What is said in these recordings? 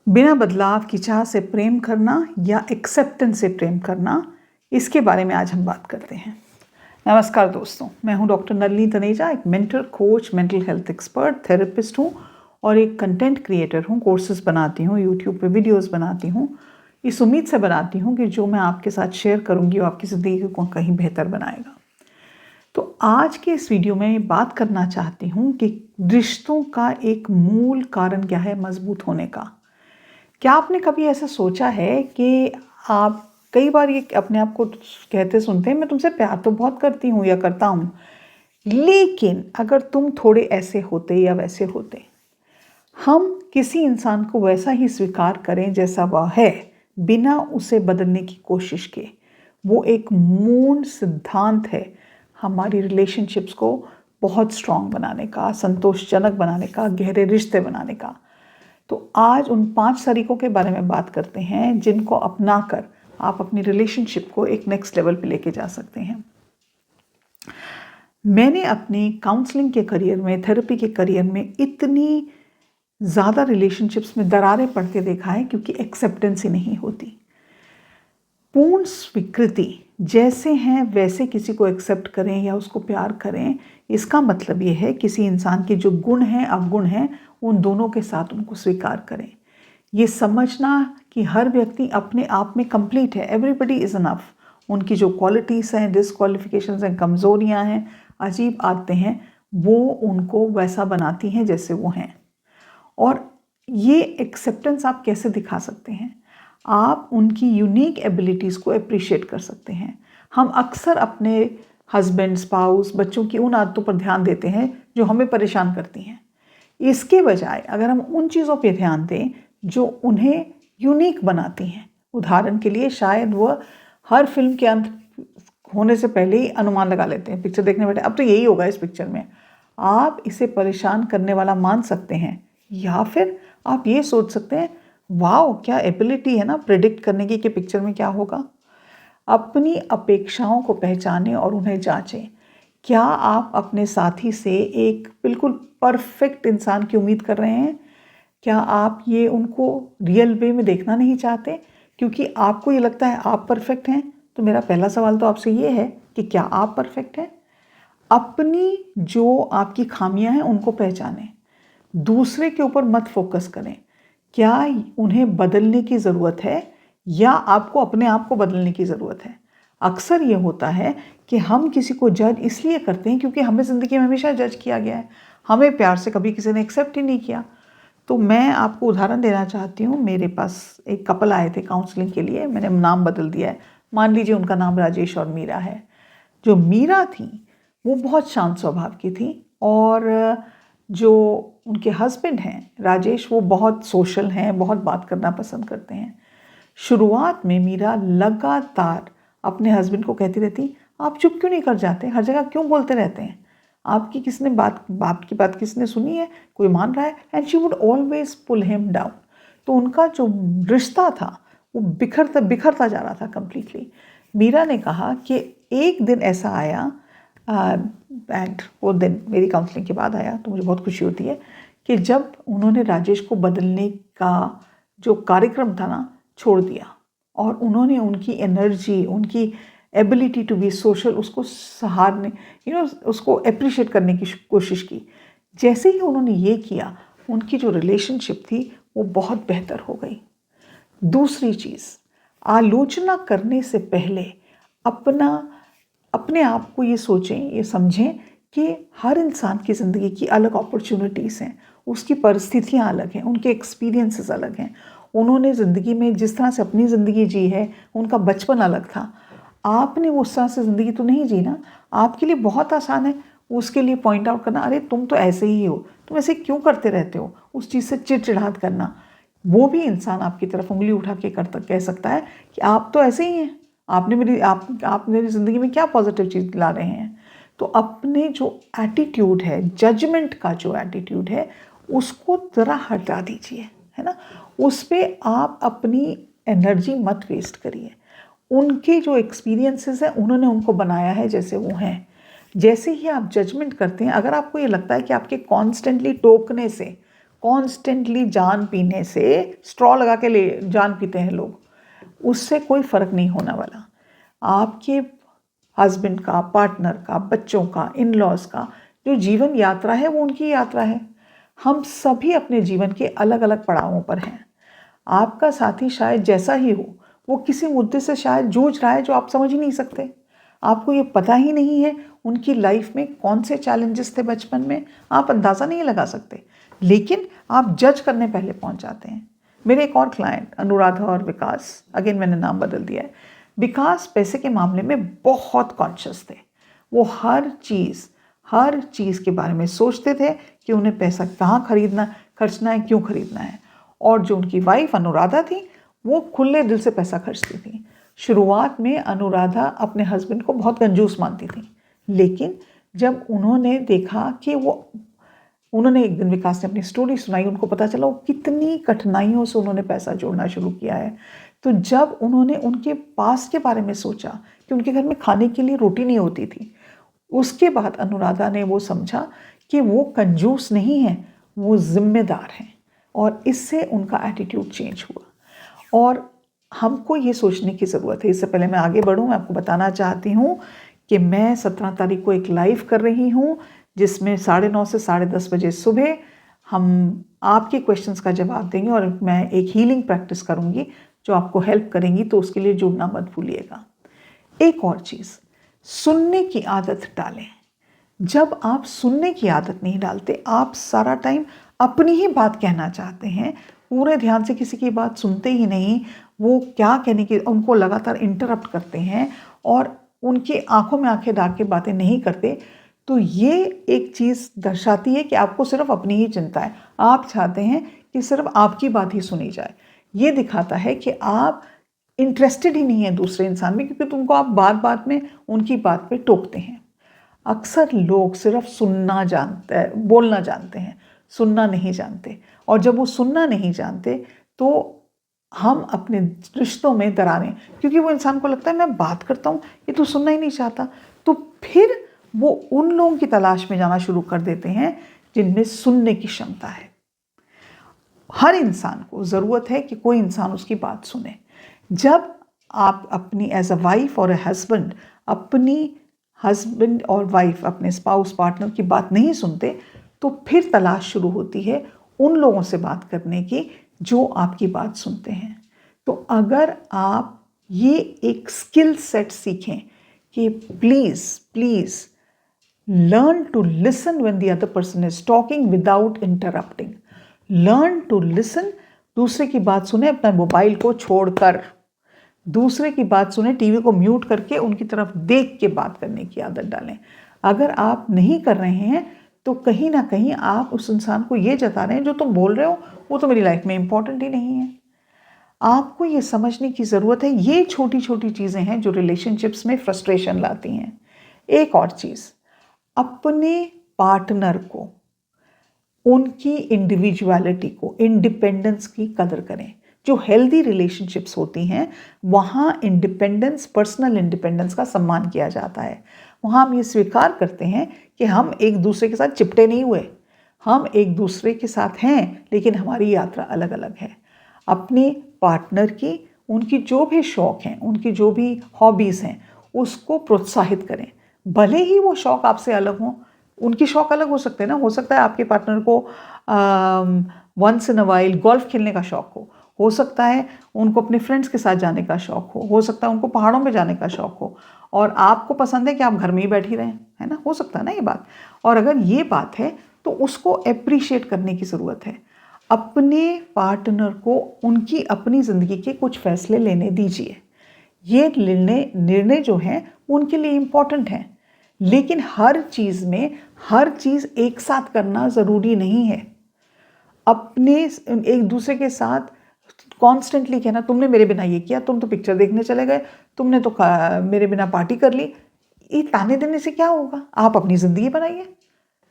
बिना बदलाव की चाह से प्रेम करना या एक्सेप्टेंस से प्रेम करना, इसके बारे में आज हम बात करते हैं। नमस्कार दोस्तों, मैं हूं डॉक्टर नलिनी तनेजा, एक mentor, coach, mental health expert, therapist हूं और एक कंटेंट क्रिएटर हूं। कोर्सेज बनाती हूं, यूट्यूब पे वीडियोस बनाती हूं। इस उम्मीद से बनाती हूं कि जो मैं आपके साथ शेयर करूंगी वो आपकी ज़िंदगी को कहीं बेहतर बनाएगा। तो आज के इस वीडियो में बात करना चाहती हूं कि रिश्तों का एक मूल कारण क्या है मजबूत होने का। क्या आपने कभी ऐसा सोचा है कि आप कई बार ये अपने आप को कहते सुनते हैं, मैं तुमसे प्यार तो बहुत करती हूँ या करता हूँ, लेकिन अगर तुम थोड़े ऐसे होते या वैसे होते। हम किसी इंसान को वैसा ही स्वीकार करें जैसा वह है, बिना उसे बदलने की कोशिश के। वो एक मूल सिद्धांत है हमारी रिलेशनशिप्स को बहुत स्ट्रांग बनाने का, संतोषजनक बनाने का, गहरे रिश्ते बनाने का। तो आज उन 5 तरीकों के बारे में बात करते हैं जिनको अपनाकर आप अपनी रिलेशनशिप को एक नेक्स्ट लेवल पे लेके जा सकते हैं। मैंने अपने काउंसलिंग के करियर में, थेरेपी के करियर में इतनी ज़्यादा रिलेशनशिप्स में दरारें पड़ते देखा है क्योंकि एक्सेप्टेंस ही नहीं होती। पूर्ण स्वीकृति, जैसे हैं वैसे किसी को एक्सेप्ट करें या उसको प्यार करें, इसका मतलब ये है किसी इंसान के जो गुण हैं, अवगुण हैं, उन दोनों के साथ उनको स्वीकार करें। ये समझना कि हर व्यक्ति अपने आप में कंप्लीट है, एवरीबडी इज़ इनफ। उनकी जो क्वालिटीज़ हैं, डिसक्वालिफिकेशंस हैं, कमज़ोरियाँ हैं, अजीब आदतें हैं, वो उनको वैसा बनाती हैं जैसे वो हैं। और ये एक्सेप्टेंस आप कैसे दिखा सकते हैं? आप उनकी यूनिक एबिलिटीज़ को अप्रिशिएट कर सकते हैं। हम अक्सर अपने हस्बैंड, स्पाउस, बच्चों की उन आदतों पर ध्यान देते हैं जो हमें परेशान करती हैं। इसके बजाय अगर हम उन चीज़ों पर ध्यान दें जो उन्हें यूनिक बनाती हैं, उदाहरण के लिए शायद वह हर फिल्म के अंत होने से पहले ही अनुमान लगा लेते हैं, पिक्चर देखने बैठे अब तो यही होगा इस पिक्चर में। आप इसे परेशान करने वाला मान सकते हैं, या फिर आप ये सोच सकते हैं, वाओ क्या एबिलिटी है ना प्रेडिक्ट करने की कि पिक्चर में क्या होगा। अपनी अपेक्षाओं को पहचानें और उन्हें जांचें। क्या आप अपने साथी से एक बिल्कुल परफेक्ट इंसान की उम्मीद कर रहे हैं? क्या आप ये उनको रियल वे में देखना नहीं चाहते क्योंकि आपको ये लगता है आप परफेक्ट हैं? तो मेरा पहला सवाल तो आपसे ये है कि क्या आप परफेक्ट हैं? अपनी जो आपकी खामियां हैं उनको पहचानें। दूसरे के ऊपर मत फोकस करें। क्या उन्हें बदलने की ज़रूरत है या आपको अपने आप को बदलने की ज़रूरत है? अक्सर ये होता है कि हम किसी को जज इसलिए करते हैं क्योंकि हमें ज़िंदगी में हमेशा जज किया गया है, हमें प्यार से कभी किसी ने एक्सेप्ट ही नहीं किया। तो मैं आपको उदाहरण देना चाहती हूँ। मेरे पास एक कपल आए थे काउंसलिंग के लिए, मैंने नाम बदल दिया है, मान लीजिए उनका नाम राजेश और मीरा है। जो मीरा थी वो बहुत शांत स्वभाव की थी और जो उनके हस्बैंड हैं राजेश, वो बहुत सोशल हैं, बहुत बात करना पसंद करते हैं। शुरुआत में मीरा लगातार अपने हस्बैंड को कहती रहती, आप चुप क्यों नहीं कर जाते, हर जगह क्यों बोलते रहते हैं, आपकी किसने बाप की बात किसने सुनी है, कोई मान रहा है? And she would always pull him down. तो उनका जो रिश्ता था वो बिखरता जा रहा था कम्प्लीटली। मीरा ने कहा कि एक दिन ऐसा आया, एंड वो दिन मेरी काउंसलिंग के बाद आया, तो मुझे बहुत खुशी होती है कि जब उन्होंने राजेश को बदलने का जो कार्यक्रम था ना छोड़ दिया और उन्होंने उनकी एनर्जी, उनकी एबिलिटी टू बी सोशल, उसको सहारने, उसको अप्रिशिएट करने की कोशिश की। जैसे ही उन्होंने ये किया, उनकी जो रिलेशनशिप थी वो बहुत बेहतर हो गई। दूसरी चीज़, आलोचना करने से पहले अपने आप को ये सोचें, ये समझें कि हर इंसान की ज़िंदगी की अलग अपॉर्चुनिटीज़ हैं, उसकी परिस्थितियाँ अलग हैं, उनके एक्सपीरियंसेस अलग हैं। उन्होंने ज़िंदगी में जिस तरह से अपनी ज़िंदगी जी है, उनका बचपन अलग था। आपने उस तरह से ज़िंदगी तो नहीं जी ना। आपके लिए बहुत आसान है उसके लिए पॉइंट आउट करना, अरे तुम तो ऐसे ही हो, तुम ऐसे क्यों करते रहते हो, उस चीज़ से चिड़चिड़ाहट करना। वो भी इंसान आपकी तरफ उंगली उठा के कह सकता है कि आप तो ऐसे ही हैं, आप मेरी ज़िंदगी में क्या पॉजिटिव चीज़ ला रहे हैं। तो अपने जो एटीट्यूड है, जजमेंट का जो एटीट्यूड है, उसको ज़रा हटा दीजिए, है ना। उस पर आप अपनी एनर्जी मत वेस्ट करिए। उनके जो एक्सपीरियंसेस हैं, उन्होंने उनको बनाया है जैसे वो हैं। जैसे ही आप जजमेंट करते हैं, अगर आपको ये लगता है कि आपके कॉन्स्टेंटली टोकने से कॉन्स्टेंटली जान पीने से, स्ट्रॉ लगा के ले जान पीते हैं लोग, उससे कोई फ़र्क नहीं होने वाला। आपके हस्बैंड का, पार्टनर का, बच्चों का, इन लॉज का जो जीवन यात्रा है वो उनकी यात्रा है। हम सभी अपने जीवन के अलग अलग पड़ावों पर हैं। आपका साथी शायद जैसा ही हो, वो किसी मुद्दे से शायद जूझ रहा है जो आप समझ ही नहीं सकते। आपको ये पता ही नहीं है उनकी लाइफ में कौन से चैलेंजेस थे बचपन में, आप अंदाज़ा नहीं लगा सकते, लेकिन आप जज करने पहले पहुंच जाते हैं। मेरे एक और क्लाइंट अनुराधा और विकास, अगेन मैंने नाम बदल दिया है। विकास पैसे के मामले में बहुत कॉन्शियस थे। वो हर चीज़ के बारे में सोचते थे कि उन्हें पैसा कहाँ खर्चना है, क्यों खरीदना है। और जो उनकी वाइफ अनुराधा थी, वो खुले दिल से पैसा खर्चती थी। शुरुआत में अनुराधा अपने हस्बैंड को बहुत कंजूस मानती थी, लेकिन जब उन्होंने देखा कि उन्होंने एक दिन विकास ने अपनी स्टोरी सुनाई, उनको पता चला वो कितनी कठिनाइयों से उन्होंने पैसा जोड़ना शुरू किया है। तो जब उन्होंने उनके पास के बारे में सोचा कि उनके घर में खाने के लिए रोटी नहीं होती थी, उसके बाद अनुराधा ने वो समझा कि वो कंजूस नहीं है, वो जिम्मेदार हैं, और इससे उनका एटीट्यूड चेंज हुआ। और हमको ये सोचने की ज़रूरत है। इससे पहले मैं आगे बढ़ूँ, मैं आपको बताना चाहती हूँ कि मैं 17 तारीख को एक लाइव कर रही हूँ, जिसमें 9:30 से 10:30 बजे सुबह हम आपके क्वेश्चंस का जवाब देंगे, और मैं एक हीलिंग प्रैक्टिस करूँगी जो आपको हेल्प करेंगी, तो उसके लिए जुड़ना मत भूलिएगा। एक और चीज़, सुनने की आदत डालें। जब आप सुनने की आदत नहीं डालते, आप सारा टाइम अपनी ही बात कहना चाहते हैं, पूरे ध्यान से किसी की बात सुनते ही नहीं, वो क्या कहने की, उनको लगातार इंटरप्ट करते हैं और उनकी आंखों में आंखें डाल के बातें नहीं करते, तो ये एक चीज़ दर्शाती है कि आपको सिर्फ अपनी ही चिंता है। आप चाहते हैं कि सिर्फ आपकी बात ही सुनी जाए। ये दिखाता है कि आप इंटरेस्टेड ही नहीं है दूसरे इंसान में, क्योंकि तुमको आप बात बात में उनकी बात पे टोकते हैं। अक्सर लोग सिर्फ बोलना जानते हैं, सुनना नहीं जानते। और जब वो सुनना नहीं जानते तो हम अपने रिश्तों में दरारें, क्योंकि वो इंसान को लगता है मैं बात करता हूँ, ये तो सुनना ही नहीं चाहता, तो फिर वो उन लोगों की तलाश में जाना शुरू कर देते हैं जिनमें सुनने की क्षमता है। हर इंसान को ज़रूरत है कि कोई इंसान उसकी बात सुने। जब आप अपनी एज अ वाइफ और ए हस्बैंड अपनी हस्बैंड और वाइफ अपने स्पाउस पार्टनर की बात नहीं सुनते, तो फिर तलाश शुरू होती है उन लोगों से बात करने की जो आपकी बात सुनते हैं। तो अगर आप ये एक स्किल सेट सीखें कि please learn to listen when the other person is talking without interrupting. Learn to listen, दूसरे की बात सुने अपना मोबाइल को छोड़कर, दूसरे की बात सुने, टीवी को म्यूट करके उनकी तरफ देख के बात करने की आदत डालें। अगर आप नहीं कर रहे हैं तो कहीं ना कहीं आप उस इंसान को ये जता रहे हैं जो तुम बोल रहे हो वो तो मेरी लाइफ में इम्पॉर्टेंट ही नहीं है। आपको ये समझने की ज़रूरत है, ये छोटी छोटी चीज़ें हैं जो रिलेशनशिप्स में फ्रस्ट्रेशन लाती हैं। एक और चीज़, अपने पार्टनर को, उनकी इंडिविजुअलिटी को, इंडिपेंडेंस की कदर करें। जो हेल्दी रिलेशनशिप्स होती हैं वहाँ इंडिपेंडेंस, पर्सनल इंडिपेंडेंस का सम्मान किया जाता है। वहाँ हम ये स्वीकार करते हैं कि हम एक दूसरे के साथ चिपटे नहीं हुए, हम एक दूसरे के साथ हैं, लेकिन हमारी यात्रा अलग अलग है। अपने पार्टनर की, उनकी जो भी शौक़ हैं, उनकी जो भी हॉबीज़ हैं, उसको प्रोत्साहित करें। भले ही वो शौक़ आपसे अलग हों, उनकी शौक़ अलग हो सकते हैं ना। हो सकता है आपके पार्टनर को once in a while golf खेलने का शौक़ हो सकता है उनको अपने फ्रेंड्स के साथ जाने का शौक़ हो सकता है उनको पहाड़ों में जाने का शौक़ हो, और आपको पसंद है कि आप घर में ही बैठी रहें, है ना, हो सकता है ना ये बात। और अगर ये बात है तो उसको अप्रिशिएट करने की ज़रूरत है। अपने पार्टनर को उनकी अपनी ज़िंदगी के कुछ फैसले लेने दीजिए। ये निर्णय जो हैं उनके लिए इम्पॉर्टेंट हैं, लेकिन हर चीज़ में हर चीज़ एक साथ करना ज़रूरी नहीं है। अपने एक दूसरे के साथ कॉन्स्टेंटली कहना तुमने मेरे बिना ये किया, तुम तो पिक्चर देखने चले गए, तुमने तो मेरे बिना पार्टी कर ली, ये ताने देने से क्या होगा? आप अपनी ज़िंदगी बनाइए।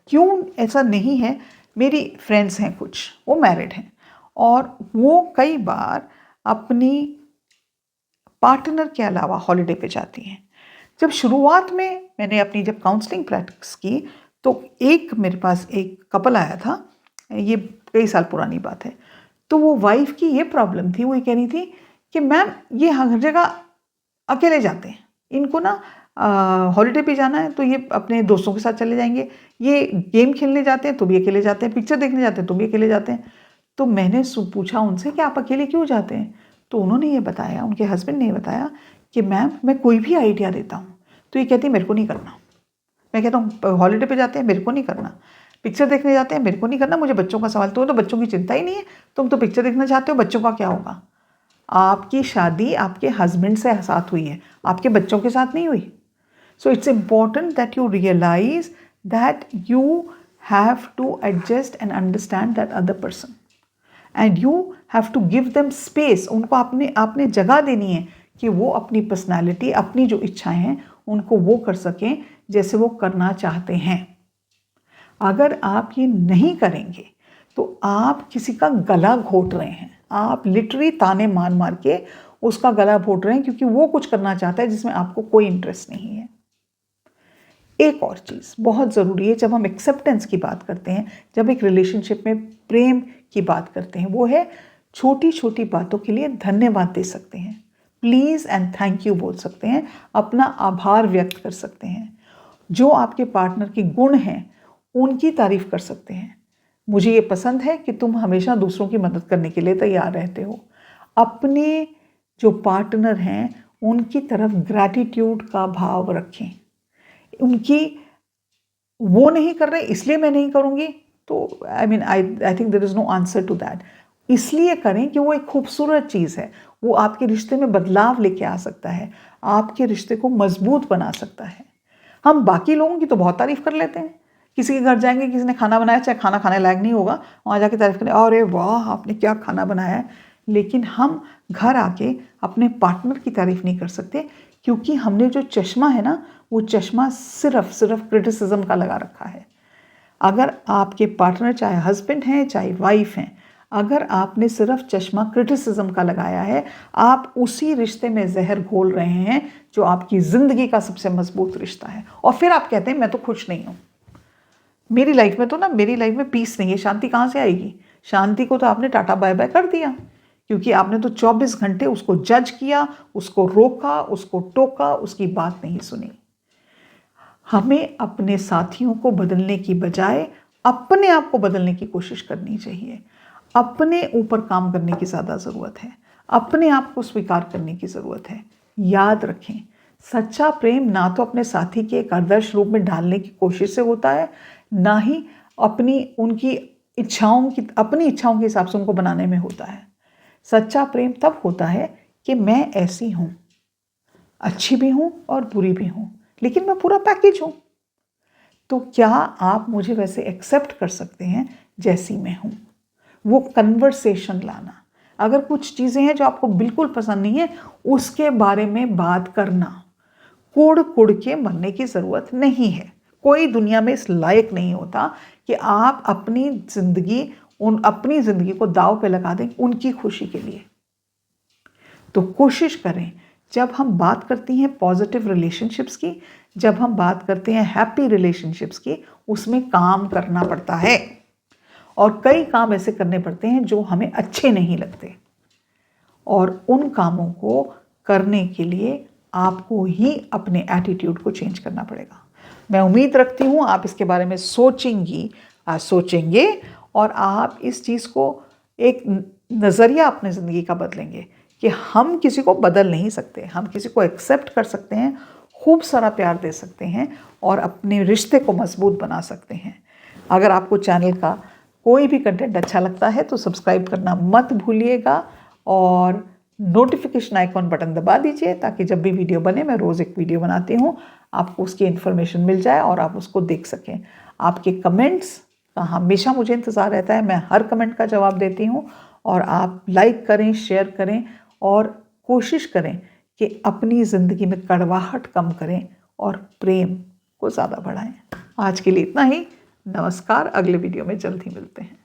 क्यों ऐसा नहीं है? मेरी फ्रेंड्स हैं कुछ, वो मैरिड हैं और वो कई बार अपनी पार्टनर के अलावा हॉलिडे पे जाती हैं। जब शुरुआत में मैंने अपनी जब काउंसलिंग प्रैक्टिस की तो मेरे पास एक कपल आया था ये कई साल पुरानी बात है। तो वो वाइफ की ये प्रॉब्लम थी, वो ये कह रही थी कि मैम ये हर जगह अकेले जाते हैं, इनको ना हॉलीडे पे जाना है तो ये अपने दोस्तों के साथ चले जाएंगे, ये गेम खेलने जाते हैं तो भी अकेले जाते हैं, पिक्चर देखने जाते हैं तो भी अकेले जाते हैं। तो मैंने पूछा उनसे कि आप अकेले क्यों जाते हैं? तो उन्होंने ये बताया, उनके हस्बैंड ने ये बताया कि मैम मैं कोई भी आइडिया देता हूँ तो ये कहती है मेरे को नहीं करना। मैं कहता हूँ हॉलीडे पे जाते हैं, मेरे को नहीं करना। पिक्चर देखने जाते हैं, मेरे को नहीं करना। मुझे बच्चों का सवाल, तो बच्चों की चिंता ही नहीं है, तुम तो पिक्चर देखना चाहते हो, बच्चों का क्या होगा? आपकी शादी आपके हस्बैंड से साथ हुई है, आपके बच्चों के साथ नहीं हुई। So it's important that you realise that you have to adjust and understand that other person and you have to give them space. उनको आपने जगह देनी है कि वो अपनी पर्सनैलिटी, अपनी जो इच्छाएं हैं उनको वो कर सकें जैसे वो करना चाहते हैं। अगर आप ये नहीं करेंगे तो आप किसी का गला घोट रहे हैं, आप लिटरली ताने मार मार के उसका गला घोट रहे हैं, क्योंकि वो कुछ करना चाहता है जिसमें आपको कोई इंटरेस्ट नहीं है। एक और चीज़ बहुत ज़रूरी है जब हम एक्सेप्टेंस की बात करते हैं, जब एक रिलेशनशिप में प्रेम की बात करते हैं, वो है छोटी छोटी बातों के लिए धन्यवाद दे सकते हैं, प्लीज़ एंड थैंक यू बोल सकते हैं, अपना आभार व्यक्त कर सकते हैं। जो आपके पार्टनर के गुण हैं उनकी तारीफ कर सकते हैं। मुझे ये पसंद है कि तुम हमेशा दूसरों की मदद करने के लिए तैयार रहते हो। अपने जो पार्टनर हैं उनकी तरफ ग्रैटिट्यूड का भाव रखें। उनकी वो नहीं कर रहे इसलिए मैं नहीं करूँगी, तो I think there is no answer to that. इसलिए करें कि वो एक खूबसूरत चीज़ है, वो आपके रिश्ते में बदलाव लेके आ सकता है, आपके रिश्ते को मजबूत बना सकता है। हम बाकी लोगों की तो बहुत तारीफ़ कर लेते हैं, किसी के घर जाएंगे, किसी ने खाना बनाया, चाहे खाना खाने लायक नहीं होगा, वहाँ जाके तारीफ़ करें, अरे वाह आपने क्या खाना बनाया है। लेकिन हम घर आके अपने पार्टनर की तारीफ़ नहीं कर सकते, क्योंकि हमने जो चश्मा है ना, वो चश्मा सिर्फ क्रिटिसिज्म का लगा रखा है। अगर आपके पार्टनर चाहे हस्बैंड हैं चाहे वाइफ हैं, अगर आपने सिर्फ चश्मा क्रिटिसिज्म का लगाया है, आप उसी रिश्ते में जहर घोल रहे हैं जो आपकी ज़िंदगी का सबसे मजबूत रिश्ता है। और फिर आप कहते हैं मैं तो खुश नहीं हूँ, मेरी लाइफ में पीस नहीं है। शांति कहाँ से आएगी? शांति को तो आपने टाटा बाय बाय कर दिया, क्योंकि आपने तो 24 घंटे उसको जज किया, उसको रोका, उसको टोका, उसकी बात नहीं सुनी। हमें अपने साथियों को बदलने की बजाय अपने आप को बदलने की कोशिश करनी चाहिए। अपने ऊपर काम करने की ज़्यादा ज़रूरत है, अपने आप को स्वीकार करने की ज़रूरत है। याद रखें, सच्चा प्रेम ना तो अपने साथी के एक आदर्श रूप में ढालने की कोशिश से होता है, ना ही अपनी इच्छाओं के हिसाब से उनको बनाने में होता है। सच्चा प्रेम तब होता है कि मैं ऐसी हूँ, अच्छी भी हूँ और बुरी भी हूँ, लेकिन मैं पूरा पैकेज हूँ। तो क्या आप मुझे वैसे एक्सेप्ट कर सकते हैं जैसी मैं हूँ? वो कन्वर्सेशन लाना। अगर कुछ चीज़ें हैं जो आपको बिल्कुल पसंद नहीं है, उसके बारे में बात करना। कुड़ कुड़ के मरने की ज़रूरत नहीं है। कोई दुनिया में इस लायक नहीं होता कि आप अपनी ज़िंदगी को दाव पे लगा दें उनकी खुशी के लिए। तो कोशिश करें, जब हम बात करती हैं पॉजिटिव रिलेशनशिप्स की, जब हम बात करते हैं हैप्पी रिलेशनशिप्स की, उसमें काम करना पड़ता है और कई काम ऐसे करने पड़ते हैं जो हमें अच्छे नहीं लगते, और उन कामों को करने के लिए आपको ही अपने एटीट्यूड को चेंज करना पड़ेगा। मैं उम्मीद रखती हूँ आप इसके बारे में सोचेंगे और आप इस चीज़ को एक नज़रिया अपनी ज़िंदगी का बदलेंगे कि हम किसी को बदल नहीं सकते, हम किसी को एक्सेप्ट कर सकते हैं, खूब सारा प्यार दे सकते हैं और अपने रिश्ते को मजबूत बना सकते हैं। अगर आपको चैनल का कोई भी कंटेंट अच्छा लगता है तो सब्सक्राइब करना मत भूलिएगा और नोटिफिकेशन आइकॉन बटन दबा दीजिए, ताकि जब भी वीडियो बने, मैं रोज़ एक वीडियो बनाती हूँ, आपको उसकी इन्फॉर्मेशन मिल जाए और आप उसको देख सकें। आपके कमेंट्स का हमेशा मुझे इंतज़ार रहता है, मैं हर कमेंट का जवाब देती हूँ, और आप लाइक करें, शेयर करें और कोशिश करें कि अपनी ज़िंदगी में कड़वाहट कम करें और प्रेम को ज़्यादा बढ़ाएं। आज के लिए इतना ही। नमस्कार, अगले वीडियो में जल्द ही मिलते हैं।